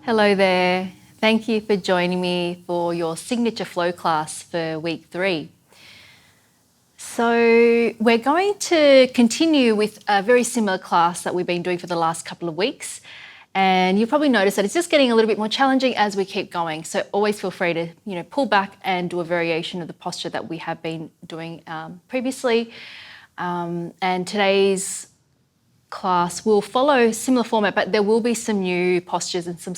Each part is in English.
Hello there. Thank you for joining me for your signature flow class for week 3. So we're going to continue with a very similar class that we've been doing for the last couple of weeks. And you'll probably notice that it's just getting a little bit more challenging as we keep going. So always feel free to, pull back and do a variation of the posture that we have been doing previously. And today's class will follow a similar format, but there will be some new postures and some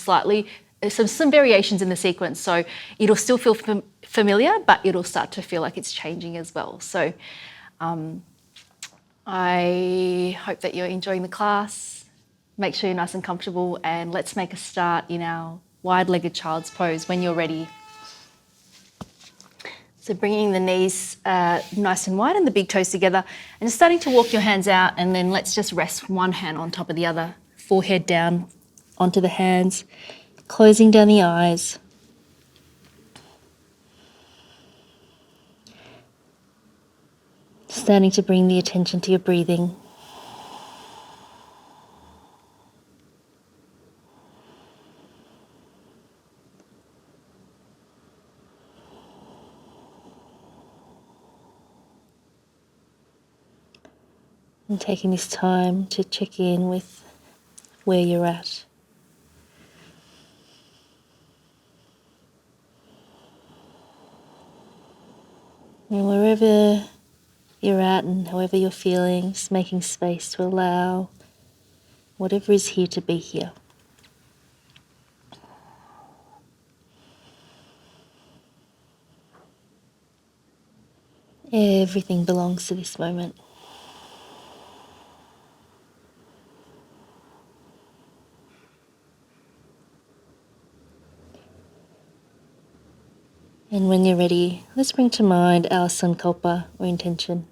variations in the sequence. So it'll still feel familiar, but it'll start to feel like it's changing as well. So I hope that you're enjoying the class. Make sure you're nice and comfortable, and let's make a start in our wide-legged child's pose when you're ready. So bringing the knees nice and wide and the big toes together, and just starting to walk your hands out, and then let's just rest one hand on top of the other, forehead down onto the hands, closing down the eyes. Starting to bring the attention to your breathing. And taking this time to check in with where you're at. And wherever you're at and however you're feeling, just making space to allow whatever is here to be here. Everything belongs to this moment. And when you're ready, let's bring to mind our sankalpa or intention.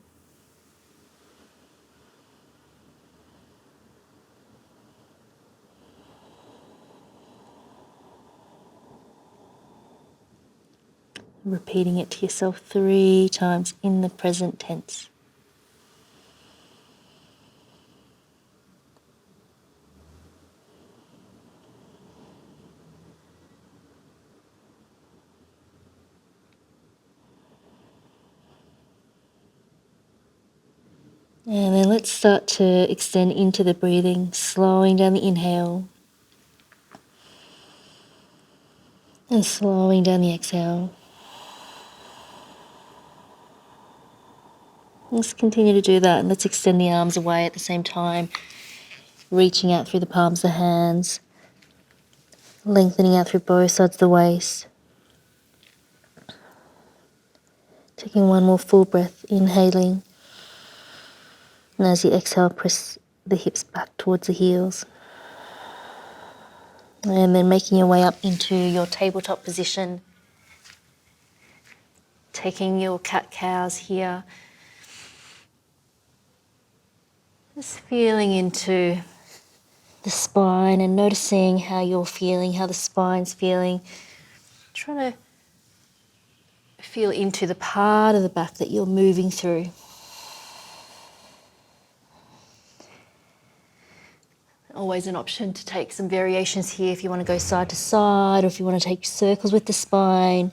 Repeating it to yourself 3 times in the present tense. And then let's start to extend into the breathing, slowing down the inhale and slowing down the exhale. Let's continue to do that, and let's extend the arms away at the same time, reaching out through the palms of the hands, lengthening out through both sides of the waist. Taking one more full breath, inhaling. And as you exhale, press the hips back towards the heels. And then making your way up into your tabletop position. Taking your cat-cows here. Just feeling into the spine and noticing how you're feeling, how the spine's feeling. Trying to feel into the part of the back that you're moving through. Always an option to take some variations here if you want to go side to side, or if you want to take circles with the spine.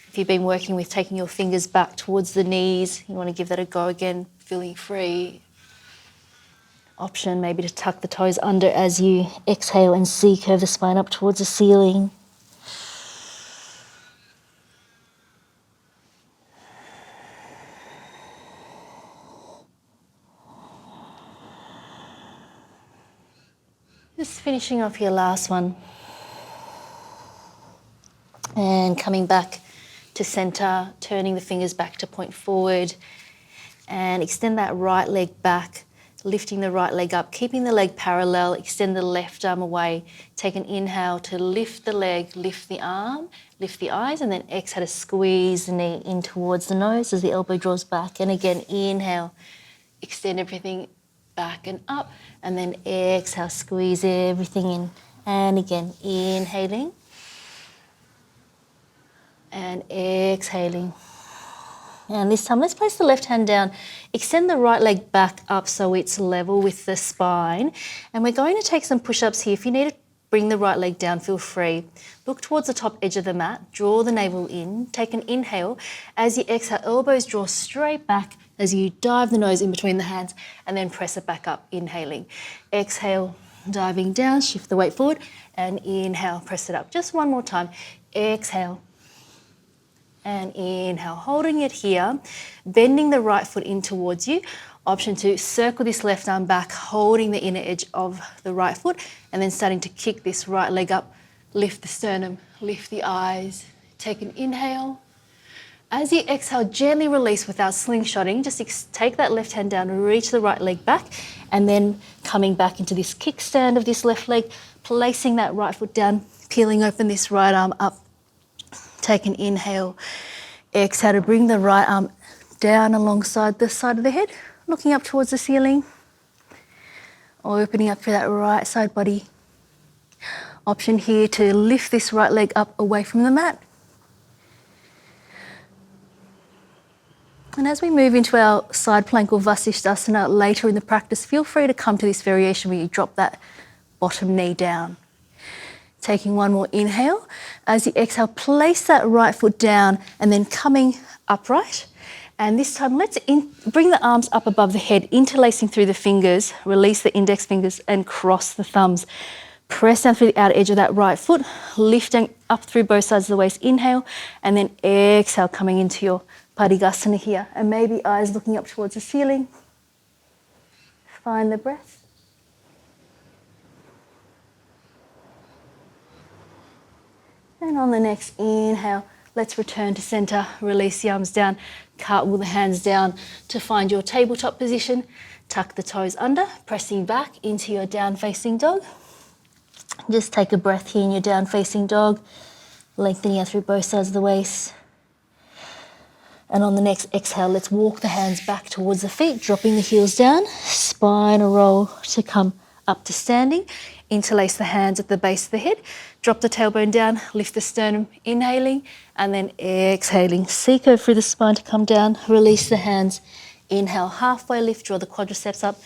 If you've been working with taking your fingers back towards the knees, you want to give that a go again, feeling free. Option maybe to tuck the toes under as you exhale and C-curve the spine up towards the ceiling. Just finishing off your last one. And coming back to center, turning the fingers back to point forward, and extend that right leg back, lifting the right leg up, keeping the leg parallel, extend the left arm away. Take an inhale to lift the leg, lift the arm, lift the eyes, and then exhale to squeeze the knee in towards the nose as the elbow draws back. And again, inhale, extend everything back and up, and then exhale, squeeze everything in. And again, inhaling and exhaling. And this time, let's place the left hand down. Extend the right leg back up so it's level with the spine. And we're going to take some push-ups here. If you need Bring the right leg down, feel free. Look towards the top edge of the mat, draw the navel in, take an inhale. As you exhale, elbows draw straight back as you dive the nose in between the hands and then press it back up, inhaling. Exhale, diving down, shift the weight forward and inhale, press it up. Just one more time. Exhale and inhale, holding it here, bending the right foot in towards you. Option 2, circle this left arm back, holding the inner edge of the right foot and then starting to kick this right leg up. Lift the sternum, lift the eyes, take an inhale. As you exhale, gently release without slingshotting. Just take that left hand down, reach the right leg back and then coming back into this kickstand of this left leg, placing that right foot down, peeling open this right arm up. Take an inhale. Exhale to bring the right arm down alongside the side of the head, looking up towards the ceiling, opening up through that right side body. Option here to lift this right leg up away from the mat. And as we move into our side plank or Vasisthasana later in the practice, feel free to come to this variation where you drop that bottom knee down. Taking one more inhale. As you exhale, place that right foot down and then coming upright. And this time, let's bring the arms up above the head, interlacing through the fingers, release the index fingers and cross the thumbs. Press down through the outer edge of that right foot, lifting up through both sides of the waist, inhale, and then exhale, coming into your Padikasana here. And maybe eyes looking up towards the ceiling. Find the breath. And on the next inhale, let's return to center, release the arms down, cartwheel the hands down to find your tabletop position. Tuck the toes under, pressing back into your down facing dog. Just take a breath here in your down facing dog, lengthening out through both sides of the waist. And on the next exhale, let's walk the hands back towards the feet, dropping the heels down, spine roll to come up to standing. Interlace the hands at the base of the head, drop the tailbone down, lift the sternum, inhaling, and then exhaling. Seco through the spine to come down, release the hands. Inhale, halfway lift, draw the quadriceps up.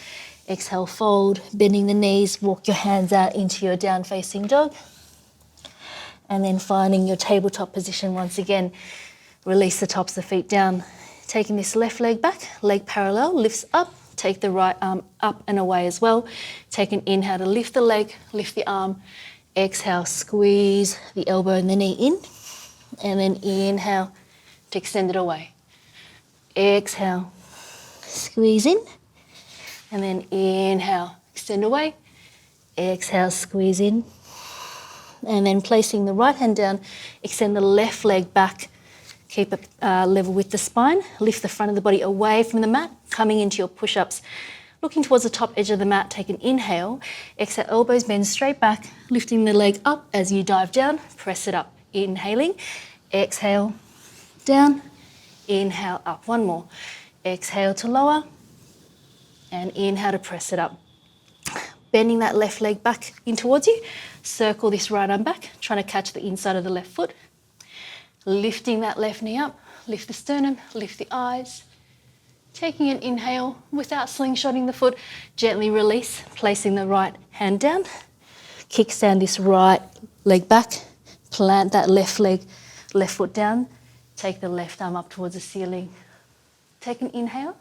Exhale, fold, bending the knees, walk your hands out into your down facing dog. And then finding your tabletop position once again. Release the tops of the feet down. Taking this left leg back, leg parallel, lifts up. Take the right arm up and away as well. Take an inhale to lift the leg, lift the arm. Exhale, squeeze the elbow and the knee in. And then inhale to extend it away. Exhale, squeeze in. And then inhale, extend away. Exhale, squeeze in. And then placing the right hand down, extend the left leg back. Keep it level with the spine. Lift the front of the body away from the mat, coming into your push-ups. Looking towards the top edge of the mat, take an inhale. Exhale, elbows bend straight back, lifting the leg up as you dive down. Press it up. Inhaling. Exhale, down. Inhale, up. One more. Exhale to lower. And inhale to press it up. Bending that left leg back in towards you. Circle this right arm back, trying to catch the inside of the left foot. Lifting that left knee up, lift the sternum, lift the eyes. Taking an inhale without slingshotting the foot, gently release, placing the right hand down. Kickstand this right leg back, plant that left foot down. Take the left arm up towards the ceiling. Take an inhale.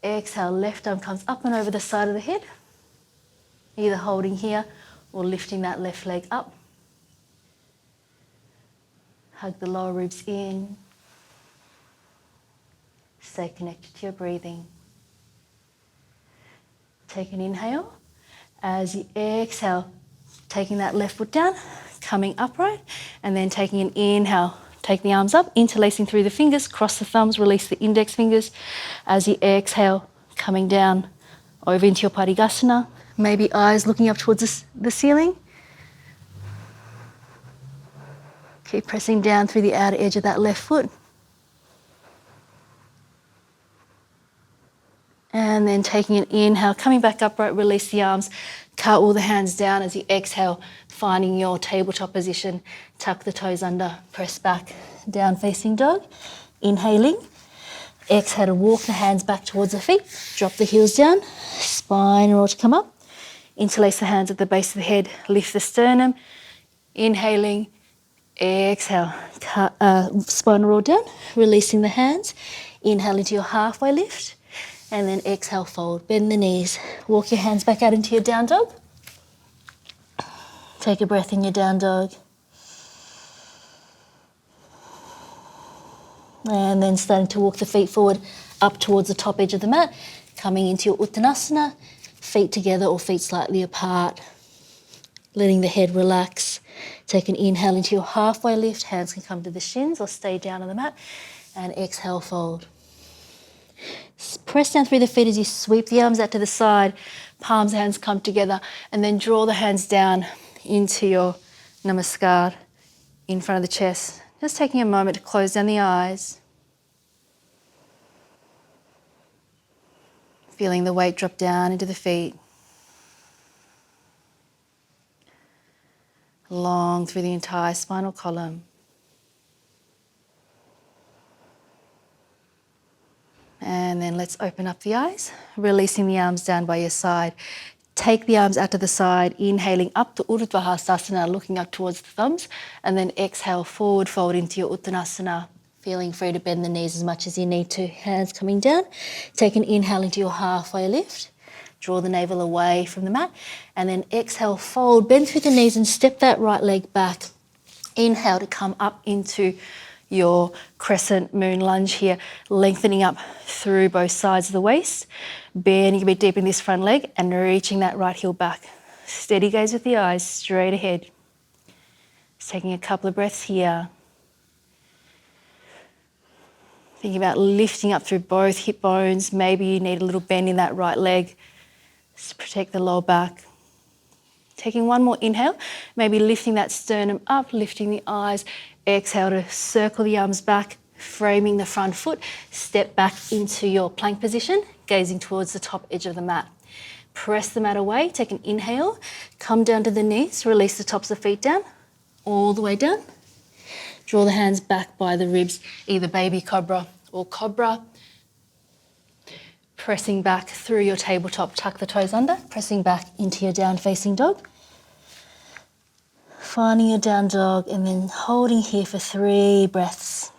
Exhale, left arm comes up and over the side of the head. Either holding here or lifting that left leg up. Hug the lower ribs in. Stay connected to your breathing. Take an inhale. As you exhale, taking that left foot down, coming upright, and then taking an inhale. Take the arms up, interlacing through the fingers, cross the thumbs, release the index fingers. As you exhale, coming down over into your Padikasana. Maybe eyes looking up towards the ceiling. Keep pressing down through the outer edge of that left foot. And then taking an inhale, coming back upright, release the arms, cartwheel the hands down as you exhale, finding your tabletop position. Tuck the toes under, press back, down facing dog. Inhaling. Exhale to walk the hands back towards the feet. Drop the heels down, spine roll to come up. Interlace the hands at the base of the head, lift the sternum, inhaling, exhale, spinal roll down, releasing the hands, inhale into your halfway lift, and then exhale, fold, bend the knees, walk your hands back out into your down dog. Take a breath in your down dog. And then starting to walk the feet forward up towards the top edge of the mat, coming into your Uttanasana, feet together or feet slightly apart, letting the head relax. Take an inhale into your halfway lift, hands can come to the shins or stay down on the mat, and exhale, fold. Press down through the feet as you sweep the arms out to the side, palms, hands come together, and then draw the hands down into your Namaskar in front of the chest. Just taking a moment to close down the eyes. Feeling the weight drop down into the feet. Long through the entire spinal column. And then let's open up the eyes, releasing the arms down by your side. Take the arms out to the side, inhaling up to Urdhva Hastasana, looking up towards the thumbs, and then exhale, forward fold into your Uttanasana, feeling free to bend the knees as much as you need to, hands coming down. Take an inhale into your halfway lift, draw the navel away from the mat, and then exhale, fold, bend through the knees and step that right leg back. Inhale to come up into your crescent moon lunge here, lengthening up through both sides of the waist, bending a bit deep in this front leg and reaching that right heel back. Steady gaze with the eyes straight ahead. Just taking a couple of breaths here. Thinking about lifting up through both hip bones. Maybe you need a little bend in that right leg just to protect the lower back. Taking one more inhale, maybe lifting that sternum up, lifting the eyes. Exhale to circle the arms back, framing the front foot. Step back into your plank position, gazing towards the top edge of the mat. Press the mat away, take an inhale, come down to the knees, release the tops of the feet down, all the way down. Draw the hands back by the ribs, either baby cobra or cobra. Pressing back through your tabletop, tuck the toes under, pressing back into your down facing dog. Finding your down dog and then holding here for 3 breaths.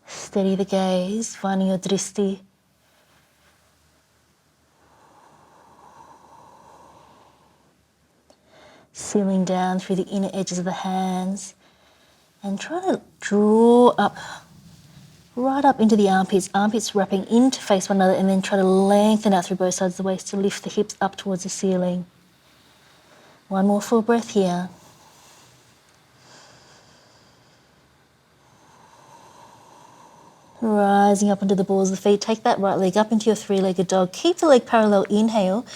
Steady the gaze, finding your dristi. Sealing down through the inner edges of the hands and try to draw up, right up into the armpits wrapping in to face one another, and then try to lengthen out through both sides of the waist to lift the hips up towards the ceiling. One more full breath here. Rising up into the balls of the feet. Take that right leg up into your 3-legged dog. Keep the leg parallel. Inhale.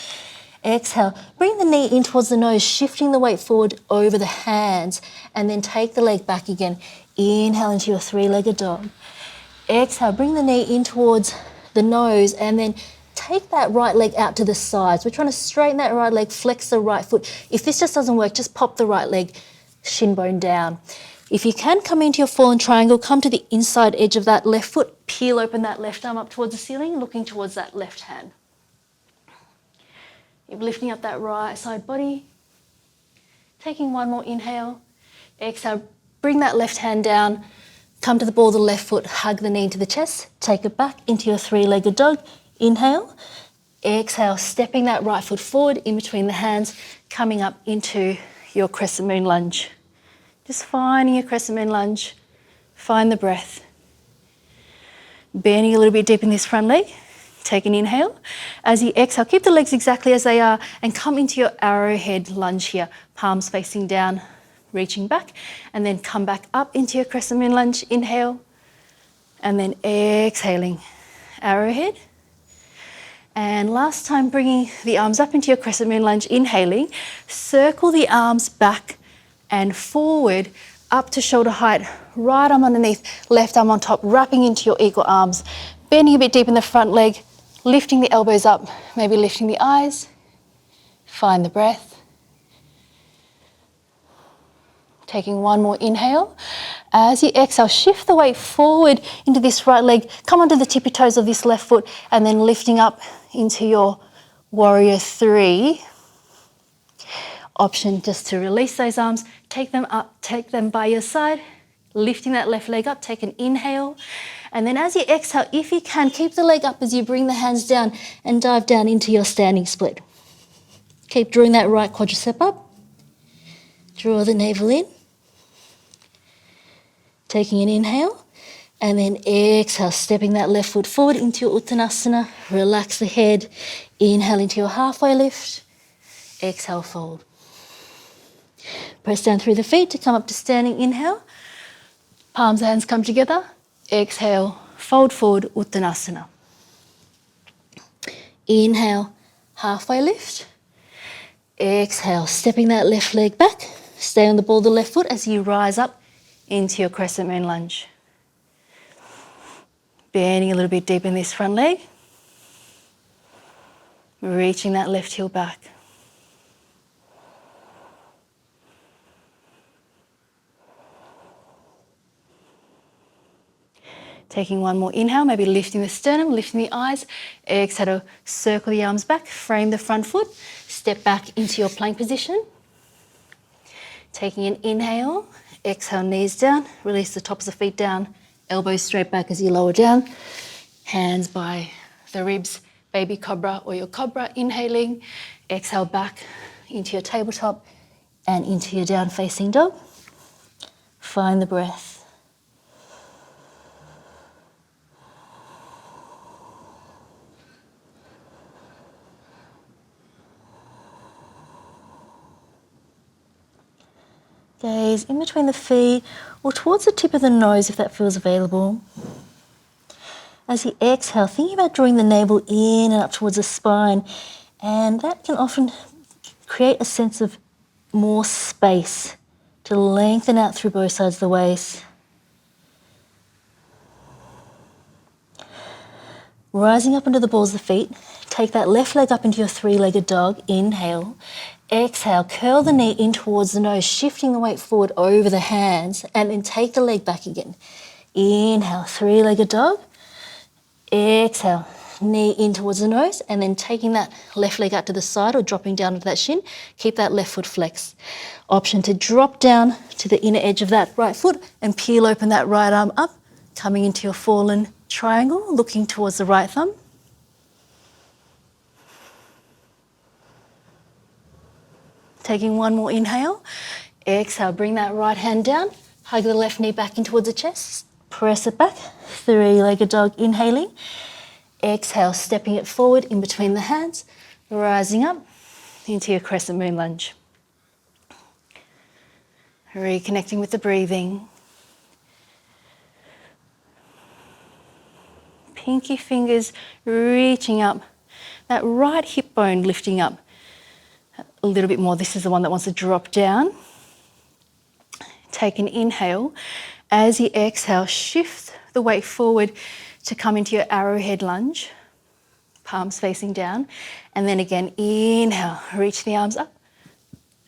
Exhale. Bring the knee in towards the nose, shifting the weight forward over the hands. And then take the leg back again. Inhale into your 3-legged dog. Exhale. Bring the knee in towards the nose and then take that right leg out to the sides. We're trying to straighten that right leg, flex the right foot. If this just doesn't work, just pop the right leg, shin bone down. If you can, come into your fallen triangle, come to the inside edge of that left foot, peel open that left arm up towards the ceiling, looking towards that left hand. You're lifting up that right side body. Taking one more inhale. Exhale, bring that left hand down, come to the ball of the left foot, hug the knee into the chest, take it back into your 3-legged dog. Inhale, exhale, stepping that right foot forward in between the hands, coming up into your crescent moon lunge. Just finding your crescent moon lunge, find the breath. Bending a little bit deep in this front leg, take an inhale. As you exhale, keep the legs exactly as they are and come into your arrowhead lunge here, palms facing down, reaching back, and then come back up into your crescent moon lunge, inhale, and then exhaling, arrowhead. And last time, bringing the arms up into your crescent moon lunge, inhaling, circle the arms back and forward up to shoulder height, right arm underneath, left arm on top, wrapping into your eagle arms, bending a bit deep in the front leg, lifting the elbows up, maybe lifting the eyes, find the breath. Taking one more inhale, As you exhale, shift the weight forward into this right leg, come onto the tippy toes of this left foot, and then lifting up into your warrior three. Option just to release those arms, take them up, take them by your side, lifting that left leg up, take an inhale. And then as you exhale, if you can, keep the leg up as you bring the hands down and dive down into your standing split. Keep drawing that right quadricep up. Draw the navel in. Taking an inhale. And then exhale, stepping that left foot forward into your Uttanasana. Relax the head. Inhale into your halfway lift. Exhale, fold. Press down through the feet to come up to standing inhale. Palms, hands come together. Exhale, fold forward, Uttanasana. Inhale, halfway lift. Exhale, stepping that left leg back. Stay on the ball of the left foot as you rise up into your crescent moon lunge. Bending a little bit deep in this front leg. Reaching that left heel back. Taking one more inhale, maybe lifting the sternum, lifting the eyes. Exhale to circle the arms back, frame the front foot, step back into your plank position. Taking an inhale, exhale, knees down, release the tops of the feet down, elbows straight back as you lower down. Hands by the ribs, baby cobra or your cobra, inhaling. Exhale back into your tabletop and into your down facing dog. Find the breath. Gaze in between the feet or towards the tip of the nose if that feels available. As you exhale, thinking about drawing the navel in and up towards the spine, and that can often create a sense of more space to lengthen out through both sides of the waist. Rising up into the balls of the feet, take that left leg up into your three-legged dog, inhale. Exhale, curl the knee in towards the nose, shifting the weight forward over the hands, and then take the leg back again. Inhale, three-legged dog. Exhale, knee in towards the nose, and then taking that left leg out to the side or dropping down into that shin. Keep that left foot flexed. Option to drop down to the inner edge of that right foot and peel open that right arm up, coming into your fallen triangle, looking towards the right thumb. Taking one more inhale. Exhale, bring that right hand down. Hug the left knee back in towards the chest. Press it back. Three-legged dog, inhaling. Exhale, stepping it forward in between the hands. Rising up into your crescent moon lunge. Reconnecting with the breathing. Pinky fingers reaching up. That right hip bone lifting up a little bit more. This is the one that wants to drop down. Take an inhale. As you exhale, shift the weight forward to come into your arrowhead lunge. Palms facing down. And then again, inhale, reach the arms up.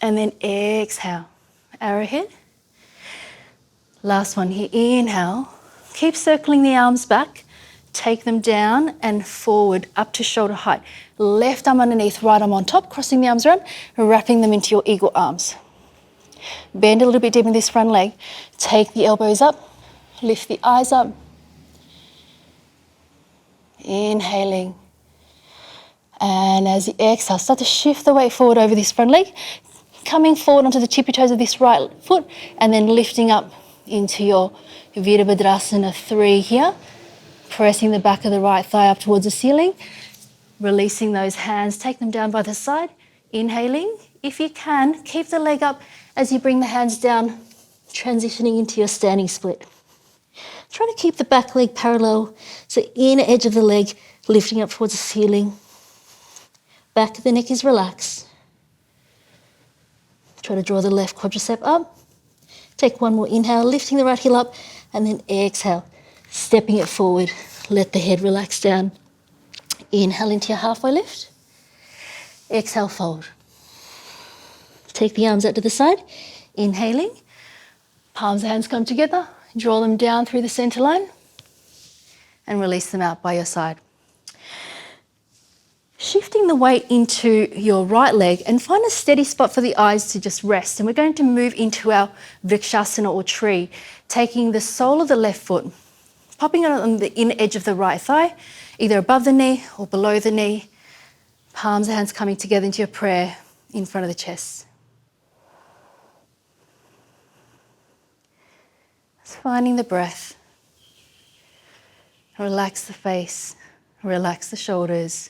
And then exhale, arrowhead. Last one here, inhale. Keep circling the arms back. Take them down and forward up to shoulder height. Left arm underneath, right arm on top, crossing the arms around, wrapping them into your eagle arms. Bend a little bit deep in this front leg. Take the elbows up, lift the eyes up. Inhaling. And as you exhale, start to shift the weight forward over this front leg, coming forward onto the tippy toes of this right foot, and then lifting up into your Virabhadrasana 3 here. Pressing the back of the right thigh up towards the ceiling. Releasing those hands, take them down by the side. Inhaling. If you can, keep the leg up as you bring the hands down, transitioning into your standing split. Try to keep the back leg parallel, so inner edge of the leg lifting up towards the ceiling. Back of the neck is relaxed. Try to draw the left quadricep up. Take one more inhale, lifting the right heel up, and then exhale, stepping it forward. Let the head relax down. Inhale into your halfway lift. Exhale, fold. Take the arms out to the side. Inhaling. Palms of hands come together, draw them down through the center line and release them out by your side. Shifting the weight into your right leg and find a steady spot for the eyes to just rest. And we're going to move into our vrikshasana or tree, taking the sole of the left foot, popping it on the inner edge of the right thigh, either above the knee or below the knee. Palms of hands coming together into your prayer in front of the chest. Just finding the breath. Relax the face, relax the shoulders.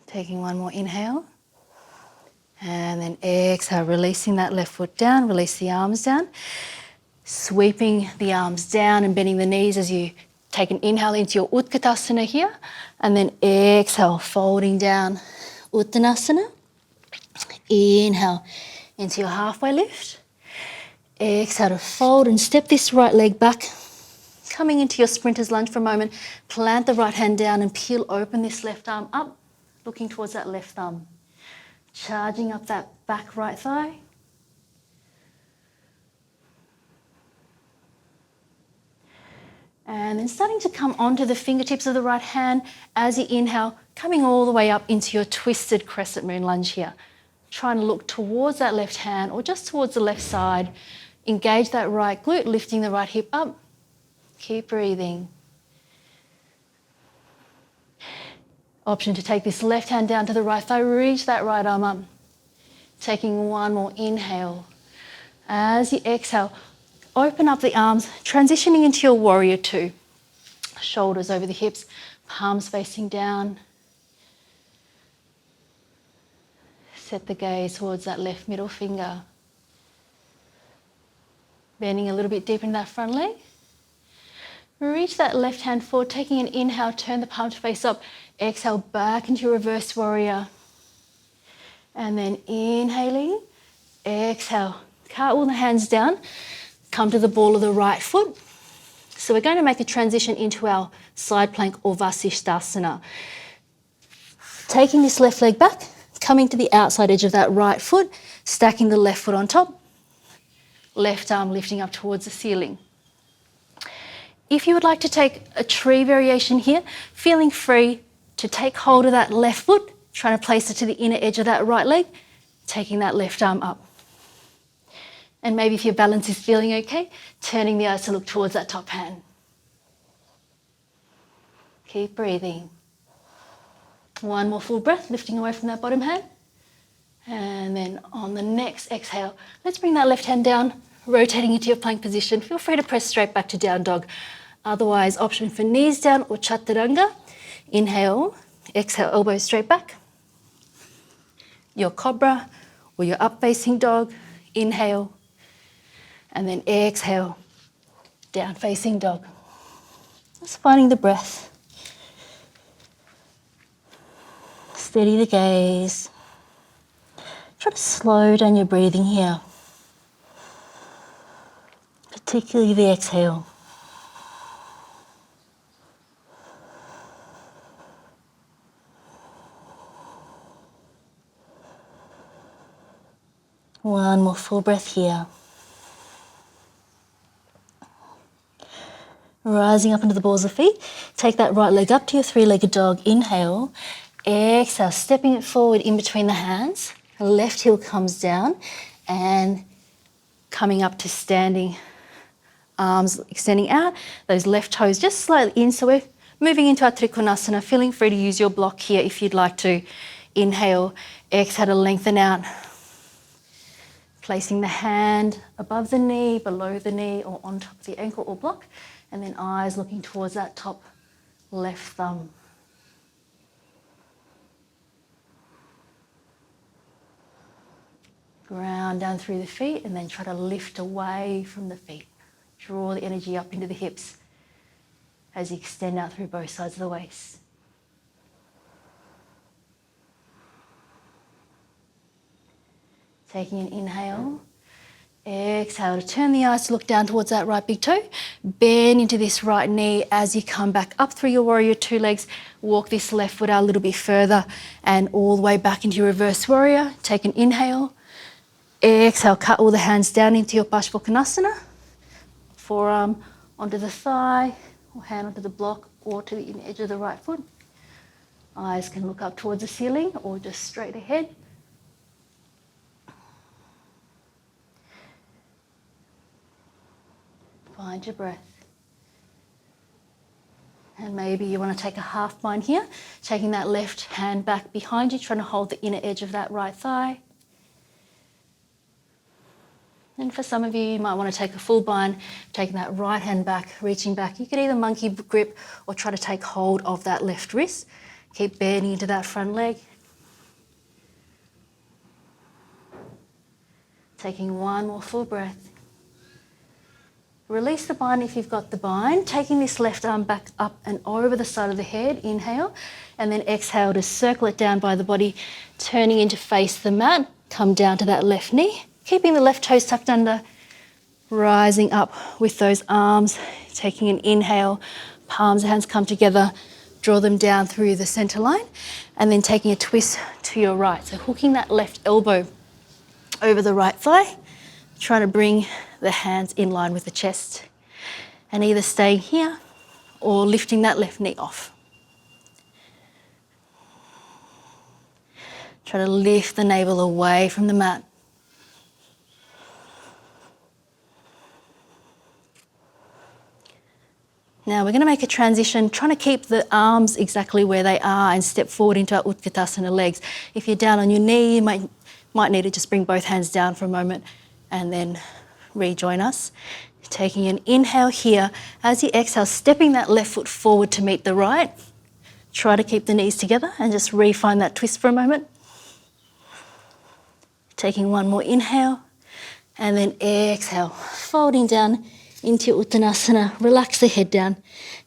Taking one more inhale. And then exhale, releasing that left foot down, release the arms down. Sweeping the arms down and bending the knees as you take an inhale into your Utkatasana here. And then exhale, folding down, Uttanasana. Inhale into your halfway lift. Exhale to fold and step this right leg back. Coming into your sprinter's lunge for a moment. Plant the right hand down and peel open this left arm up, looking towards that left thumb. Charging up that back right thigh. And then starting to come onto the fingertips of the right hand as you inhale, coming all the way up into your twisted crescent moon lunge here. Trying to look towards that left hand or just towards the left side. Engage that right glute, lifting the right hip up. Keep breathing. Option to take this left hand down to the right thigh, reach that right arm up. Taking one more inhale. As you exhale, open up the arms, transitioning into your warrior two. Shoulders over the hips, palms facing down. Set the gaze towards that left middle finger. Bending a little bit deep in that front leg. Reach that left hand forward, taking an inhale, turn the palm to face up. Exhale back into your reverse warrior. And then inhaling, exhale. Cartwheel the hands down, come to the ball of the right foot. So we're going to make a transition into our side plank or Vasishthasana. Taking this left leg back, coming to the outside edge of that right foot, stacking the left foot on top, left arm lifting up towards the ceiling. If you would like to take a tree variation here, feeling free to take hold of that left foot, trying to place it to the inner edge of that right leg, taking that left arm up. And maybe if your balance is feeling okay, turning the eyes to look towards that top hand. Keep breathing. One more full breath, lifting away from that bottom hand. And then on the next exhale, let's bring that left hand down, rotating into your plank position. Feel free to press straight back to down dog. Otherwise, option for knees down or chaturanga. Inhale, exhale, elbows straight back. Your cobra or your up facing dog. Inhale. And then exhale, down facing dog. Just finding the breath. Steady the gaze. Try to slow down your breathing here, particularly the exhale. One more full breath here. Rising up into the balls of feet. Take that right leg up to your three-legged dog. Inhale. Exhale, stepping it forward in between the hands. Left heel comes down and coming up to standing. Arms extending out. Those left toes just slightly in. So we're moving into our Trikonasana. Feeling free to use your block here if you'd like to. Inhale. Exhale to lengthen out. Placing the hand above the knee, below the knee, or on top of the ankle or block. And then eyes looking towards that top left thumb. Ground down through the feet and then try to lift away from the feet. Draw the energy up into the hips as you extend out through both sides of the waist. Taking an inhale, Exhale to turn the eyes to look down towards that right big toe. Bend into this right knee as you come back up through your warrior two legs. Walk this left foot out a little bit further and all the way back into your reverse warrior. Take an inhale. Exhale, cut all the hands down into your Paschimottanasana. Forearm onto the thigh, or hand onto the block, or to the inner edge of the right foot. Eyes can look up towards the ceiling or just straight ahead. Find your breath. And maybe you want to take a half bind here, taking that left hand back behind you, trying to hold the inner edge of that right thigh. And for some of you, you might want to take a full bind, taking that right hand back, reaching back. You could either monkey grip or try to take hold of that left wrist. Keep bending into that front leg. Taking one more full breath. Release the bind if you've got the bind. Taking this left arm back up and over the side of the head. Inhale. And then exhale to circle it down by the body, turning in to face the mat. Come down to that left knee. Keeping the left toes tucked under. Rising up with those arms. Taking an inhale. Palms of hands come together. Draw them down through the center line. And then taking a twist to your right. So hooking that left elbow over the right thigh. Trying to bring the hands in line with the chest, and either staying here or lifting that left knee off. Try to lift the navel away from the mat. Now we're going to make a transition, trying to keep the arms exactly where they are and step forward into our Utkatasana legs. If you're down on your knee, you might need to just bring both hands down for a moment and then rejoin us. Taking an inhale here. As you exhale, stepping that left foot forward to meet the right. Try to keep the knees together and just refine that twist for a moment. Taking one more inhale and then exhale, folding down into your Uttanasana. Relax the head down.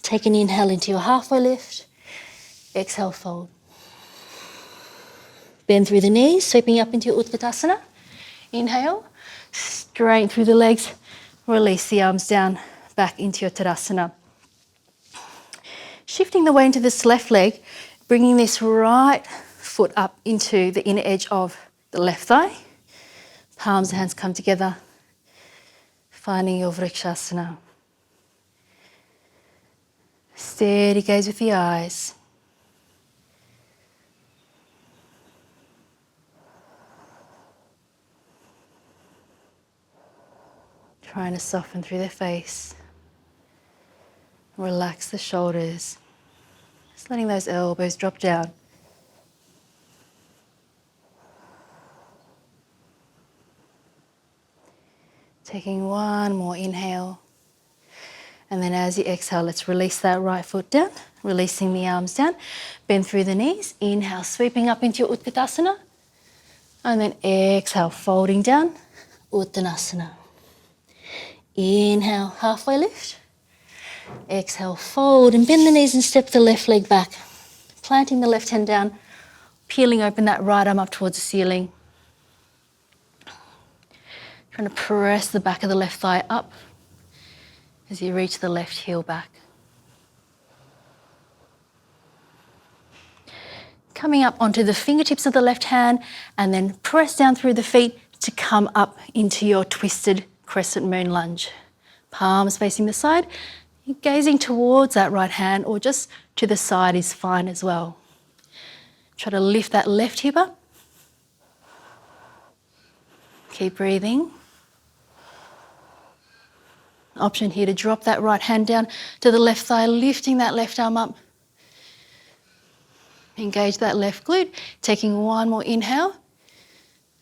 Take an inhale into your halfway lift. Exhale, fold. Bend through the knees, sweeping up into your Utkatasana. Inhale. Straighten through the legs, release the arms down, back into your Tadasana. Shifting the weight into this left leg, bringing this right foot up into the inner edge of the left thigh. Palms and hands come together, finding your Vrikshasana. Steady gaze with the eyes. Trying to soften through the face. Relax the shoulders. Just letting those elbows drop down. Taking one more inhale. And then as you exhale, let's release that right foot down. Releasing the arms down. Bend through the knees. Inhale, sweeping up into your Utkatasana. And then exhale, folding down. Uttanasana. Inhale, halfway lift. Exhale, fold and bend the knees and step the left leg back. Planting the left hand down, peeling open that right arm up towards the ceiling. Trying to press the back of the left thigh up as you reach the left heel back. Coming up onto the fingertips of the left hand and then press down through the feet to come up into your twisted crescent moon lunge. Palms facing the side. You're gazing towards that right hand or just to the side is fine as well. Try to lift that left hip up. Keep breathing. Option here to drop that right hand down to the left thigh, lifting that left arm up. Engage that left glute, taking one more inhale.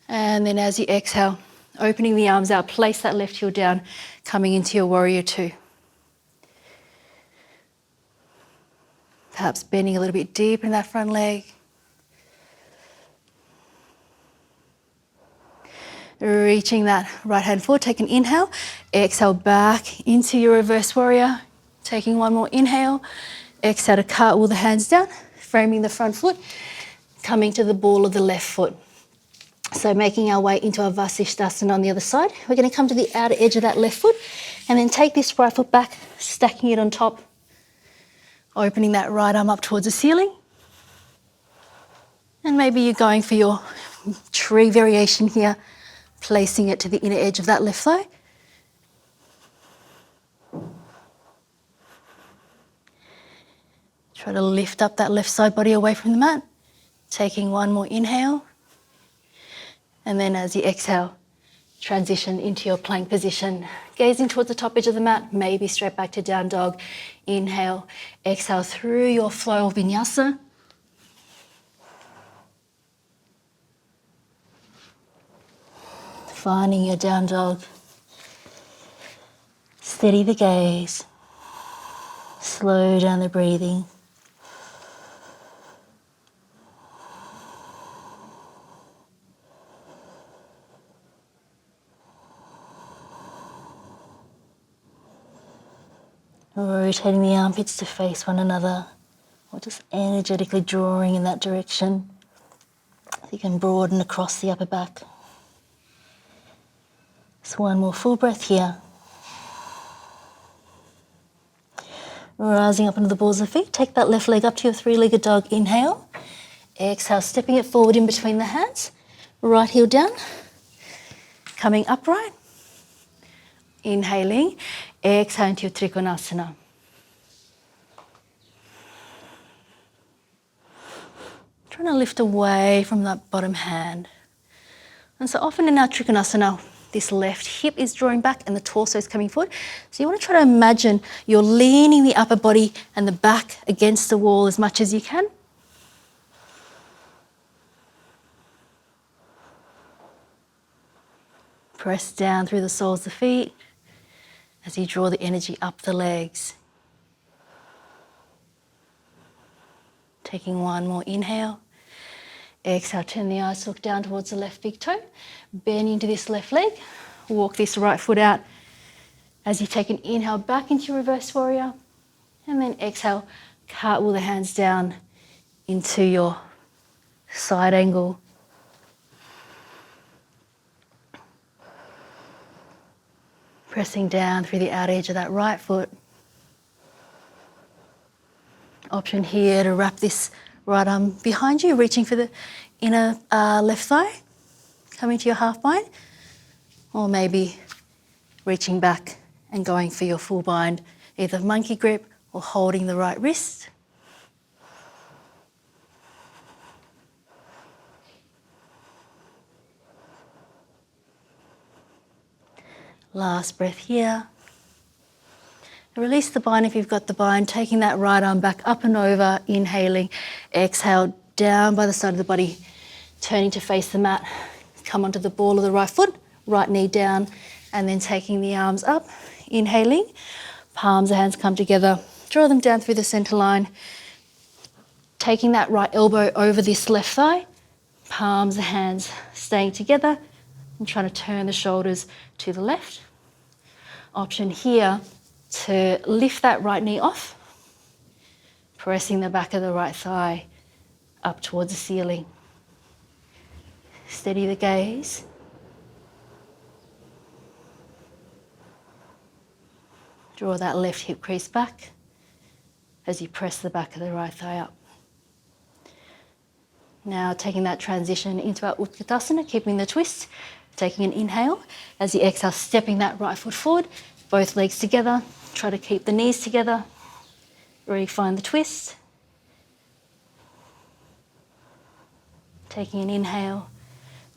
And then as you exhale, opening the arms out, place that left heel down, coming into your warrior two. Perhaps bending a little bit deep in that front leg. Reaching that right hand forward, take an inhale. Exhale back into your reverse warrior. Taking one more inhale. Exhale to cartwheel the hands down, framing the front foot, coming to the ball of the left foot. So making our way into our Vasishthasana on the other side. We're going to come to the outer edge of that left foot and then take this right foot back, stacking it on top, opening that right arm up towards the ceiling. And maybe you're going for your tree variation here, placing it to the inner edge of that left thigh. Try to lift up that left side body away from the mat. Taking one more inhale. And then as you exhale, transition into your plank position. Gazing towards the top edge of the mat, maybe straight back to down dog. Inhale, exhale through your flow of vinyasa. Finding your down dog. Steady the gaze. Slow down the breathing. Rotating the armpits to face one another, or just energetically drawing in that direction. You can broaden across the upper back. So one more full breath here. Rising up into the balls of the feet, take that left leg up to your three-legged dog. Inhale. Exhale, stepping it forward in between the hands. Right heel down. Coming upright. Inhaling. Exhale into your Trikonasana. Trying to lift away from that bottom hand. And so often in our Trikonasana, this left hip is drawing back and the torso is coming forward. So you want to try to imagine you're leaning the upper body and the back against the wall as much as you can. Press down through the soles of the feet as you draw the energy up the legs. Taking one more inhale. Exhale, turn the eyes, look down towards the left big toe. Bend into this left leg. Walk this right foot out as you take an inhale back into your reverse warrior. And then exhale, cartwheel the hands down into your side angle. Pressing down through the outer edge of that right foot. Option here to wrap this right arm behind you, reaching for the inner left thigh, coming to your half bind, or maybe reaching back and going for your full bind, either monkey grip or holding the right wrist. Last breath here. Release the bind if you've got the bind, taking that right arm back up and over, inhaling, exhale, down by the side of the body, turning to face the mat, come onto the ball of the right foot, right knee down, and then taking the arms up, inhaling, palms of hands come together, draw them down through the center line, taking that right elbow over this left thigh, palms of hands staying together, and trying to turn the shoulders to the left. Option here to lift that right knee off, pressing the back of the right thigh up towards the ceiling. Steady the gaze. Draw that left hip crease back as you press the back of the right thigh up. Now taking that transition into our Utkatasana, keeping the twist, taking an inhale. As you exhale, stepping that right foot forward, both legs together. Try to keep the knees together. Really find the twist. Taking an inhale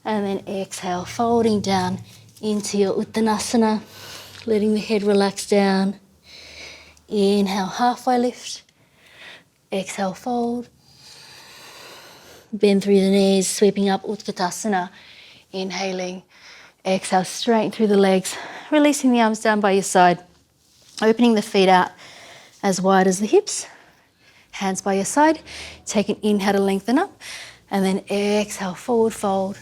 and then exhale, folding down into your Uttanasana, letting the head relax down. Inhale, halfway lift. Exhale, fold. Bend through the knees, sweeping up Utkatasana. Inhaling, exhale, straighten through the legs, releasing the arms down by your side. Opening the feet out as wide as the hips, hands by your side. Take an inhale to lengthen up, and then exhale, forward fold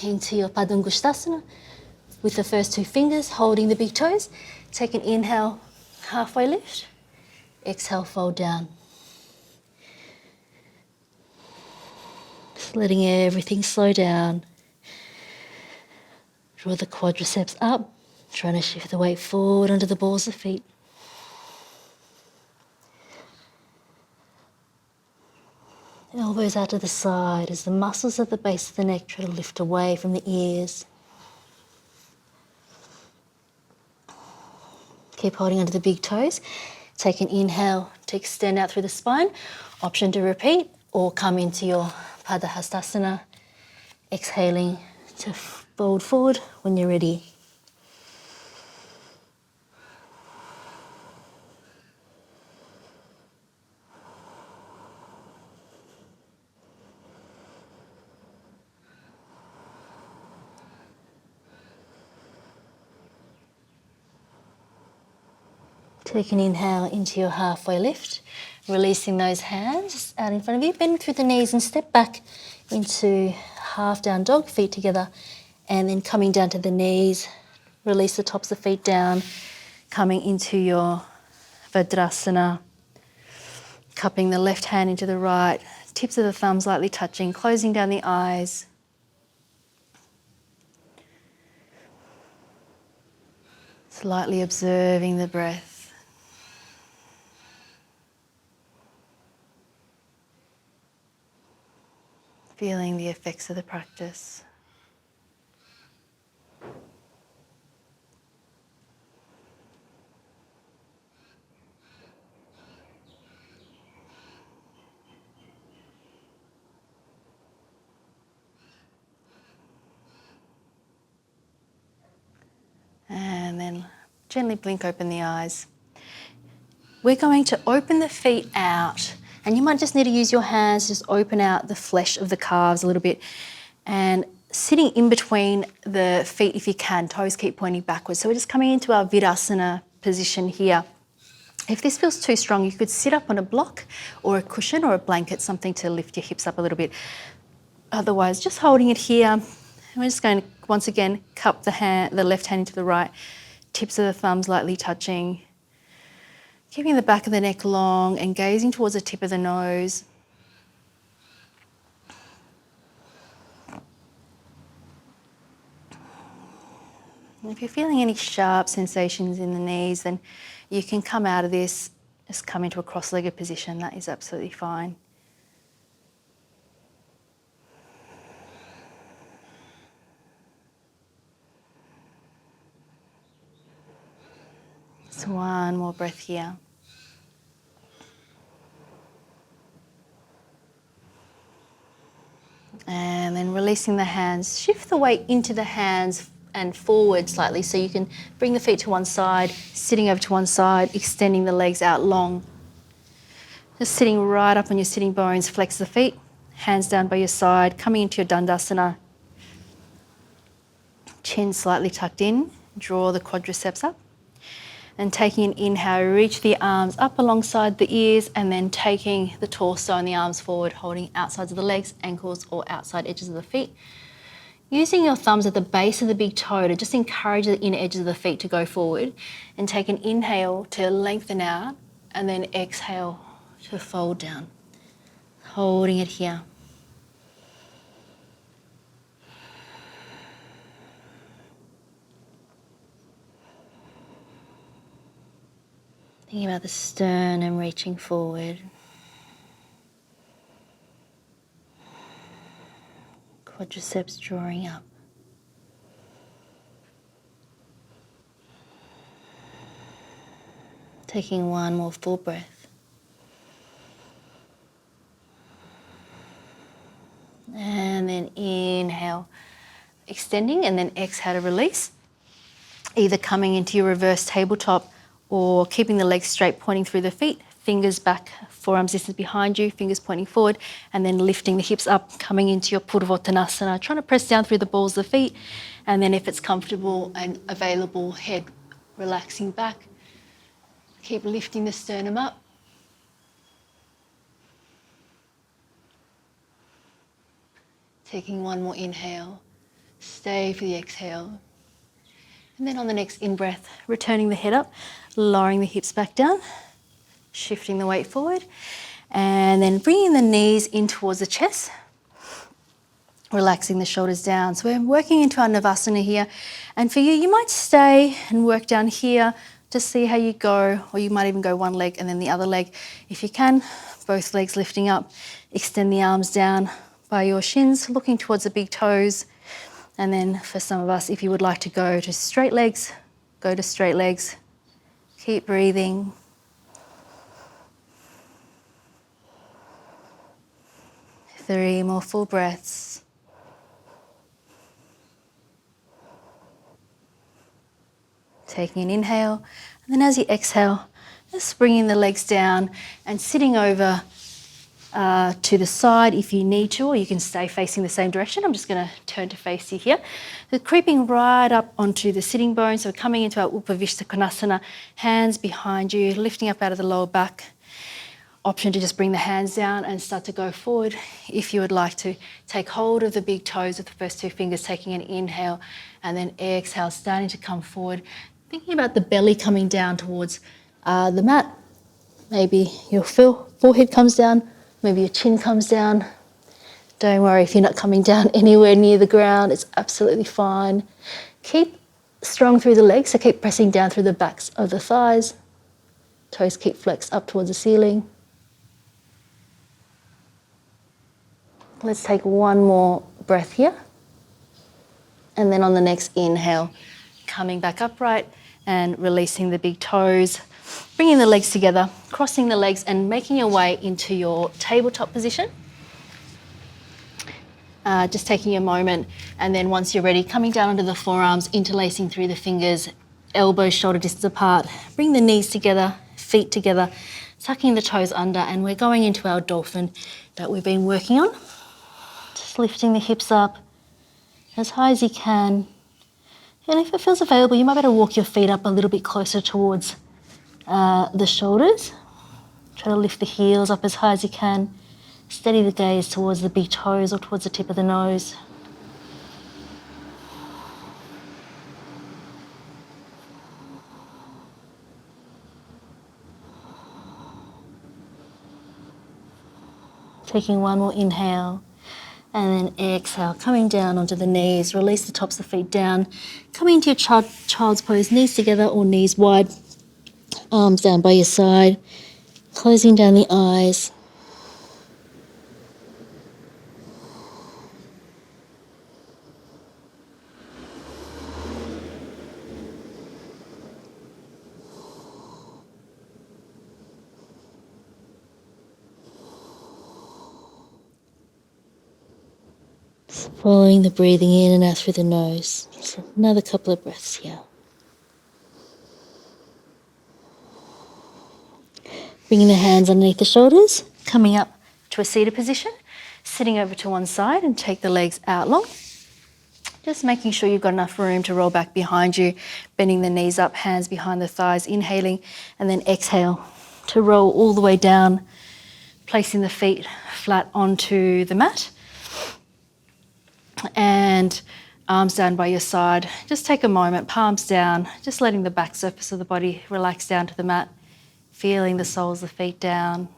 into your Padangusthasana with the first two fingers holding the big toes. Take an inhale, halfway lift. Exhale, fold down. Just letting everything slow down. Draw the quadriceps up, trying to shift the weight forward onto the balls of feet. Elbows out to the side as the muscles at the base of the neck try to lift away from the ears. Keep holding onto the big toes. Take an inhale to extend out through the spine. Option to repeat or come into your Padahastasana. Exhaling to fold forward when you're ready. Take an inhale into your halfway lift, releasing those hands out in front of you. Bend through the knees and step back into half down dog, feet together, and then coming down to the knees. Release the tops of the feet down, coming into your Vajrasana, cupping the left hand into the right, tips of the thumbs lightly touching, closing down the eyes. Slightly observing the breath. Feeling the effects of the practice. And then gently blink open the eyes. We're going to open the feet out, and you might just need to use your hands, just open out the flesh of the calves a little bit, and sitting in between the feet if you can, toes keep pointing backwards. So we're just coming into our Virasana position here. If this feels too strong, you could sit up on a block or a cushion or a blanket, something to lift your hips up a little bit. Otherwise, just holding it here. And we're just going to, once again, cup the left hand into the right, tips of the thumbs lightly touching. Keeping the back of the neck long and gazing towards the tip of the nose. And if you're feeling any sharp sensations in the knees, then you can come out of this, just come into a cross-legged position. That is absolutely fine. Just one more breath here. And then releasing the hands, shift the weight into the hands and forward slightly so you can bring the feet to one side, sitting over to one side, extending the legs out long. Just sitting right up on your sitting bones, flex the feet, hands down by your side, coming into your Dandasana. Chin slightly tucked in, draw the quadriceps up. And taking an inhale, reach the arms up alongside the ears and then taking the torso and the arms forward, holding outsides of the legs, ankles or outside edges of the feet. Using your thumbs at the base of the big toe to just encourage the inner edges of the feet to go forward, and take an inhale to lengthen out and then exhale to fold down. Holding it here. Thinking about the sternum reaching forward. Quadriceps drawing up. Taking one more full breath. And then inhale, extending, and then exhale to release. Either coming into your reverse tabletop or keeping the legs straight, pointing through the feet, fingers back, forearms distance behind you, fingers pointing forward, and then lifting the hips up, coming into your Purvottanasana, trying to press down through the balls of the feet, and then if it's comfortable and available, head relaxing back. Keep lifting the sternum up. Taking one more inhale, stay for the exhale. And then on the next in-breath, returning the head up, lowering the hips back down, shifting the weight forward, and then bringing the knees in towards the chest. relaxing the shoulders down. So we're working into our Navasana here. And for you, you might stay and work down here to see how you go, or you might even go one leg and then the other leg. If you can, both legs lifting up, extend the arms down by your shins, looking towards the big toes. And then for some of us, if you would like to go to straight legs, go to straight legs. Keep breathing. Three more full breaths. Taking an inhale, and then as you exhale, just bringing the legs down and sitting over to the side if you need to, or you can stay facing the same direction. I'm just going to turn to face you here. So creeping right up onto the sitting bones, so coming into our Upavishta Konasana, hands behind you, lifting up out of the lower back. Option to just bring the hands down and start to go forward. If you would like to take hold of the big toes with the first two fingers, taking an inhale and then exhale, starting to come forward. Thinking about the belly coming down towards the mat. Maybe your forehead comes down, maybe your chin comes down. Don't worry if you're not coming down anywhere near the ground, it's absolutely fine. Keep strong through the legs, so keep pressing down through the backs of the thighs. Toes keep flexed up towards the ceiling. Let's take one more breath here. And then on the next inhale, coming back upright and releasing the big toes, bringing the legs together, crossing the legs and making your way into your tabletop position. Just taking a moment, and then once you're ready, coming down onto the forearms, interlacing through the fingers, elbows shoulder distance apart. Bring the knees together, feet together, tucking the toes under, and we're going into our dolphin that we've been working on. Just lifting the hips up as high as you can. And if it feels available, you might be able to walk your feet up a little bit closer towards the shoulders. Try to lift the heels up as high as you can. Steady the gaze towards the big toes or towards the tip of the nose. Taking one more inhale and then exhale, coming down onto the knees. Release the tops of the feet down. Coming into your child's pose, knees together or knees wide. Arms down by your side. Closing down the eyes. Following the breathing in and out through the nose. Just another couple of breaths here. Bringing the hands underneath the shoulders, coming up to a seated position, sitting over to one side and take the legs out long. Just making sure you've got enough room to roll back behind you, bending the knees up, hands behind the thighs, inhaling, and then exhale to roll all the way down, placing the feet flat onto the mat. And arms down by your side. Just take a moment, palms down, just letting the back surface of the body relax down to the mat, feeling the soles of the feet down.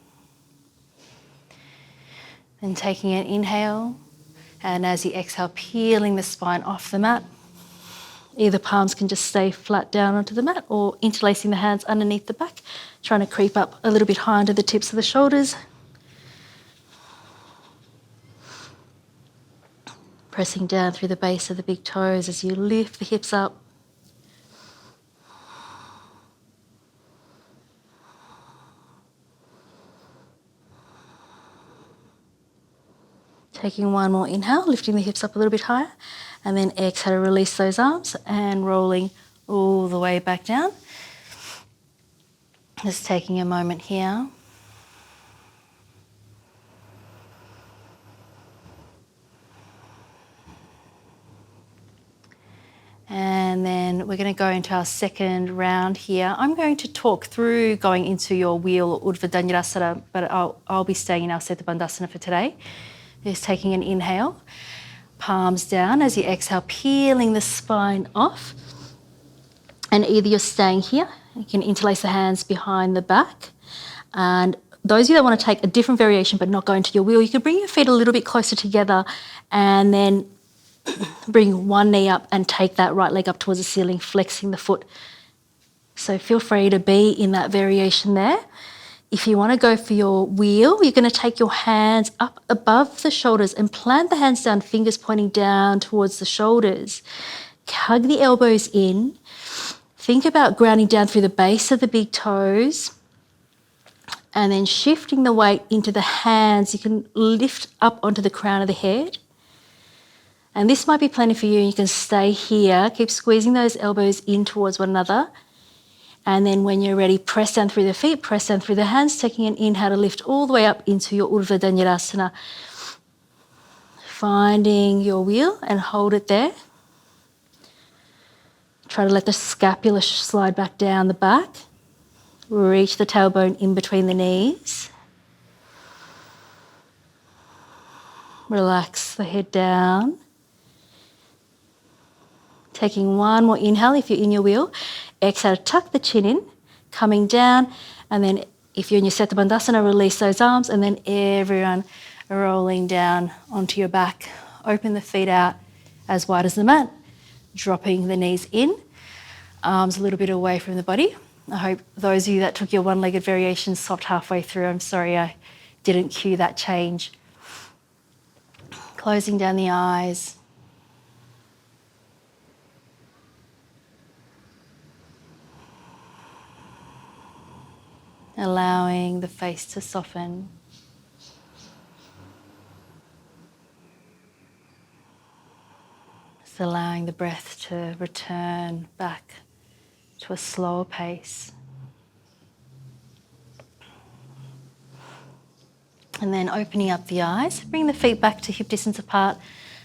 Then taking an inhale, and as you exhale, peeling the spine off the mat. Either palms can just stay flat down onto the mat or interlacing the hands underneath the back, trying to creep up a little bit higher into the tips of the shoulders. Pressing down through the base of the big toes as you lift the hips up. Taking one more inhale, lifting the hips up a little bit higher, and then exhale to release those arms and rolling all the way back down. Just taking a moment here. And then we're going to go into our second round here. I'm going to talk through going into your wheel or Urdhva Dhanurasana, but I'll be staying in our Setu Bandhasana for today. Just taking an inhale, palms down as you exhale, peeling the spine off. And either you're staying here, you can interlace the hands behind the back and those of you that want to take a different variation but not go into your wheel, you can bring your feet a little bit closer together and then bring one knee up and take that right leg up towards the ceiling, flexing the foot. So feel free to be in that variation there. If you want to go for your wheel, you're going to take your hands up above the shoulders and plant the hands down, fingers pointing down towards the shoulders. Hug the elbows in. Think about grounding down through the base of the big toes and then shifting the weight into the hands. You can lift up onto the crown of the head. And this might be plenty for you. You can stay here. Keep squeezing those elbows in towards one another. And then when you're ready, press down through the feet, press down through the hands, taking an inhale to lift all the way up into your Urdhva Dhanurasana. Finding your wheel and hold it there. Try to let the scapula slide back down the back. Reach the tailbone in between the knees. Relax the head down. Taking one more inhale if you're in your wheel. Exhale, tuck the chin in, coming down. And then if you're in your Settha Bandhasana, release those arms. And then everyone rolling down onto your back. Open the feet out as wide as the mat. Dropping the knees in. Arms a little bit away from the body. I hope those of you that took your one-legged variation stopped halfway through. I'm sorry I didn't cue that change. Closing down the eyes. Allowing the face to soften. Just allowing the breath to return back to a slower pace. And then opening up the eyes, bring the feet back to hip distance apart,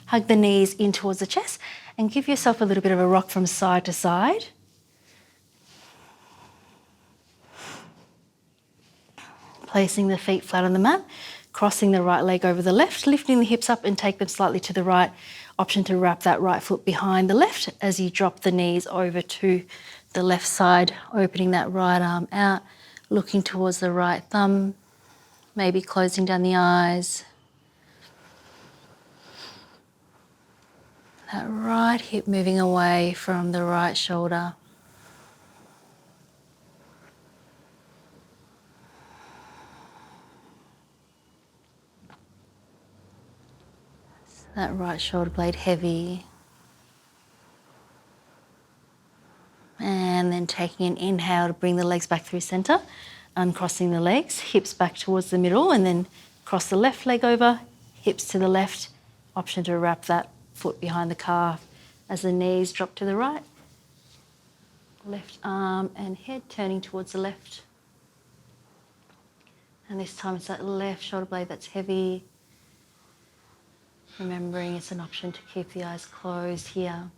hug the knees in towards the chest, and give yourself a little bit of a rock from side to side. Placing the feet flat on the mat, crossing the right leg over the left, lifting the hips up and take them slightly to the right. Option to wrap that right foot behind the left as you drop the knees over to the left side, opening that right arm out, looking towards the right thumb, maybe closing down the eyes. That right hip moving away from the right shoulder. That right shoulder blade heavy. And then taking an inhale to bring the legs back through center, uncrossing the legs, hips back towards the middle, and then cross the left leg over, hips to the left. Option to wrap that foot behind the calf as the knees drop to the right. Left arm and head turning towards the left. And this time it's that left shoulder blade that's heavy. Remembering it's an option to keep the eyes closed here.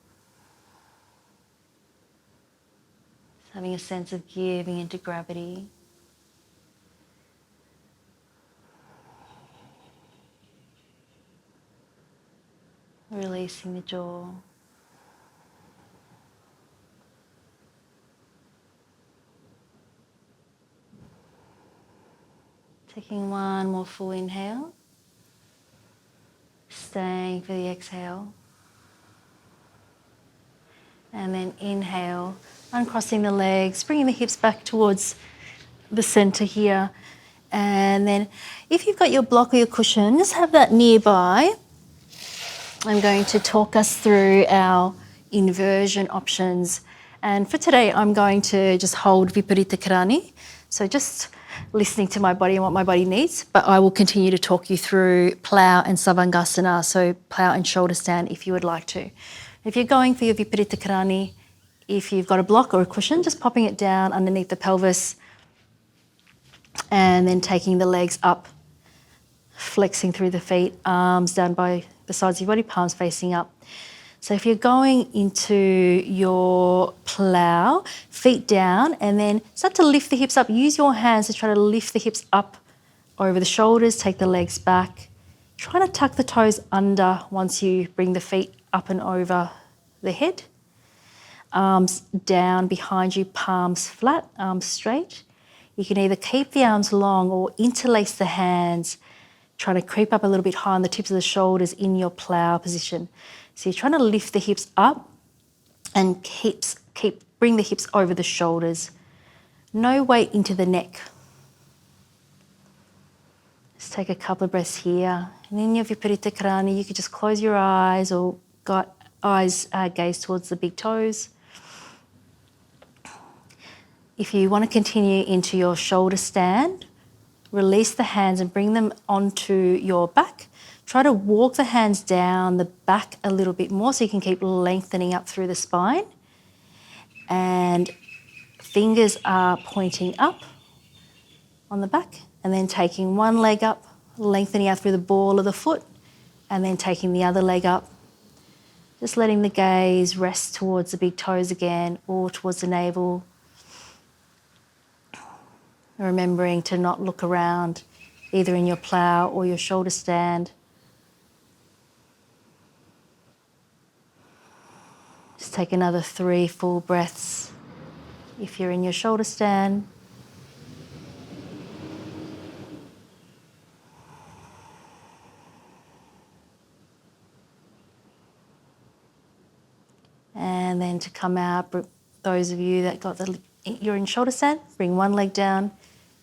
Just having a sense of giving into gravity. Releasing the jaw. Taking one more full inhale. Staying for the exhale. And then inhale, uncrossing the legs, bringing the hips back towards the center here. And then if you've got your block or your cushion, just have that nearby. I'm going to talk us through our inversion options. And for today, I'm going to just hold Viparita Karani. So just listening to my body and what my body needs, but I will continue to talk you through plow and savangasana, so plow and shoulder stand if you would like to. If you're going for your Viparita Karani, if you've got a block or a cushion, just popping it down underneath the pelvis and then taking the legs up, flexing through the feet, arms down by the sides of your body, palms facing up. So if you're going into your plow, feet down, and then start to lift the hips up. Use your hands to try to lift the hips up over the shoulders, take the legs back. Try to tuck the toes under once you bring the feet up and over the head. Arms down behind you, palms flat, arms straight. You can either keep the arms long or interlace the hands, trying to creep up a little bit high on the tips of the shoulders in your plow position. So you're trying to lift the hips up and bring the hips over the shoulders. No weight into the neck. Just take a couple of breaths here. And in your Viparita Karani, you could just close your eyes or gaze towards the big toes. If you want to continue into your shoulder stand, release the hands and bring them onto your back. Try to walk the hands down the back a little bit more so you can keep lengthening up through the spine. And fingers are pointing up on the back, and then taking one leg up, lengthening out through the ball of the foot, and then taking the other leg up. Just letting the gaze rest towards the big toes again or towards the navel. Remembering to not look around either in your plow or your shoulder stand. Just take another 3 full breaths if you're in your shoulder stand. And then to come out, those of you that you're in shoulder stand, bring one leg down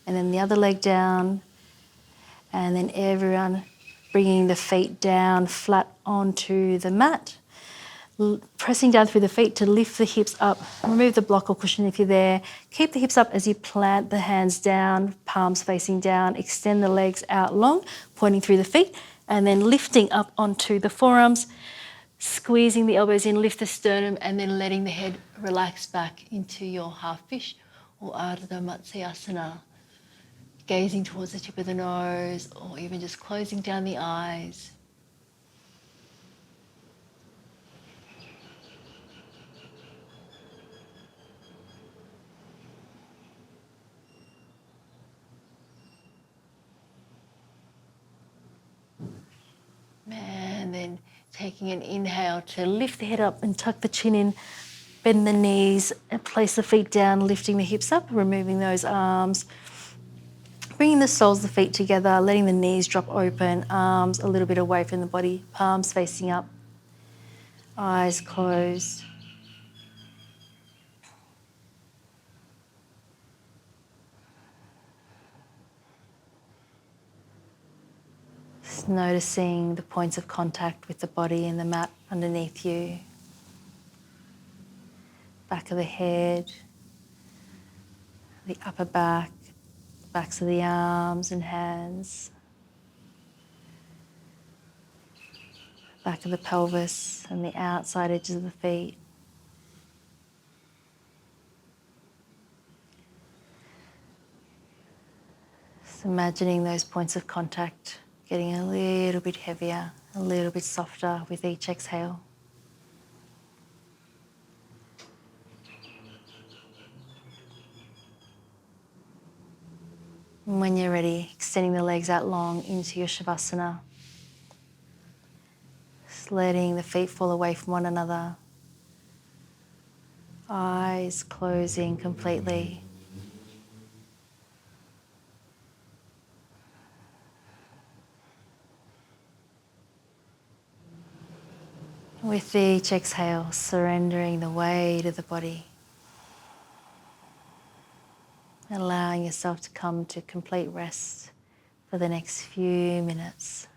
and then the other leg down. And then everyone bringing the feet down flat onto the mat. Pressing down through the feet to lift the hips up. Remove the block or cushion if you're there. Keep the hips up as you plant the hands down, palms facing down. Extend the legs out long, pointing through the feet, and then lifting up onto the forearms, squeezing the elbows in, lift the sternum, and then letting the head relax back into your half fish or Ardha Matsyasana. Gazing towards the tip of the nose or even just closing down the eyes. And then taking an inhale to lift the head up and tuck the chin in, bend the knees and place the feet down, lifting the hips up, removing those arms. Bringing the soles of the feet together, letting the knees drop open, arms a little bit away from the body, palms facing up, eyes closed. Just noticing the points of contact with the body and the mat underneath you. Back of the head, the upper back, backs of the arms and hands, back of the pelvis and the outside edges of the feet. Just imagining those points of contact getting a little bit heavier, a little bit softer with each exhale. And when you're ready, extending the legs out long into your Shavasana. Just letting the feet fall away from one another. Eyes closing completely. With each exhale, surrendering the weight of the body. Allowing yourself to come to complete rest for the next few minutes.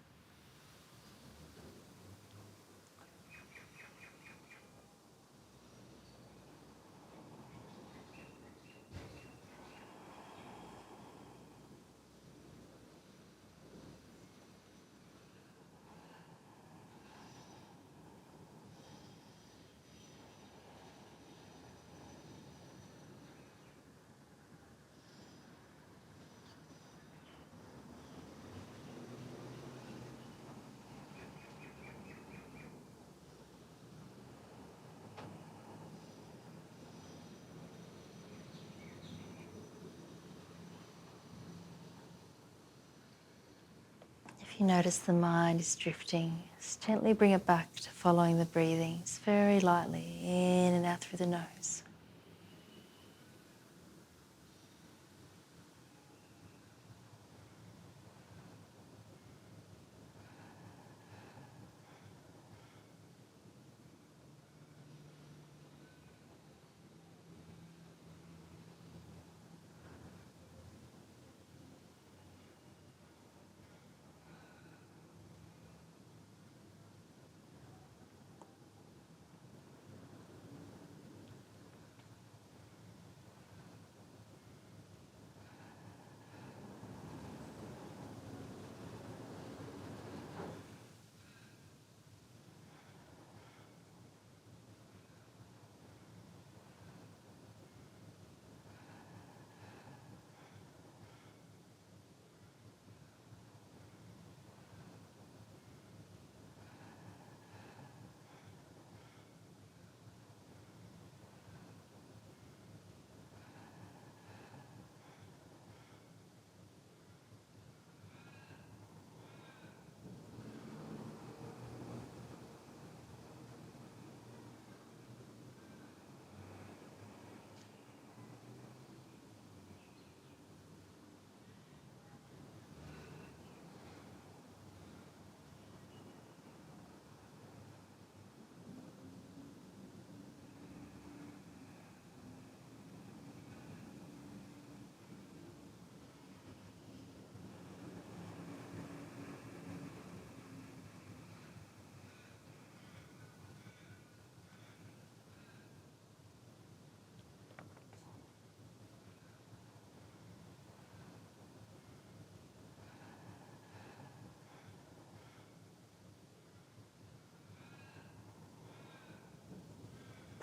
If you notice the mind is drifting, just gently bring it back to following the breathing. Just very lightly in and out through the nose.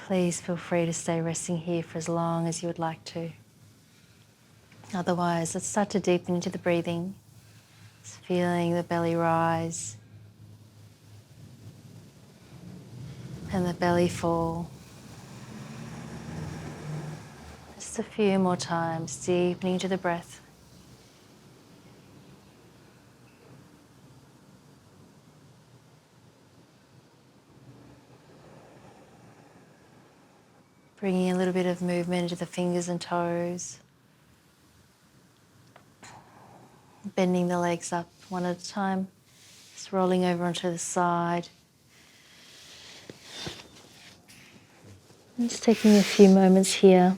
Please feel free to stay resting here for as long as you would like to. Otherwise, let's start to deepen into the breathing. Just feeling the belly rise and the belly fall. Just a few more times, deepening into the breath. Bringing a little bit of movement into the fingers and toes. Bending the legs up one at a time. Just rolling over onto the side. And just taking a few moments here.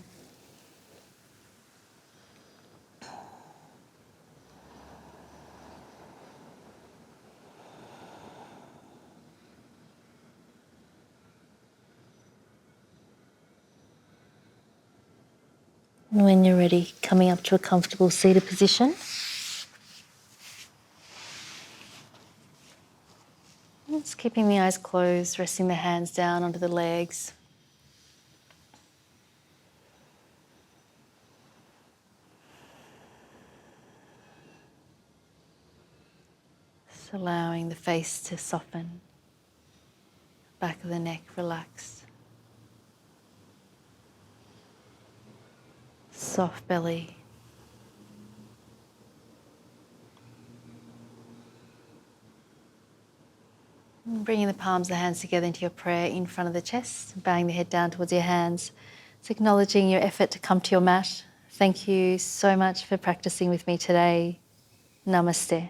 And when you're ready, coming up to a comfortable seated position. Just keeping the eyes closed, resting the hands down onto the legs. Just allowing the face to soften, back of the neck relaxed. Soft belly. And bringing the palms of the hands together into your prayer in front of the chest, bowing the head down towards your hands. It's acknowledging your effort to come to your mat. Thank you so much for practicing with me today. Namaste.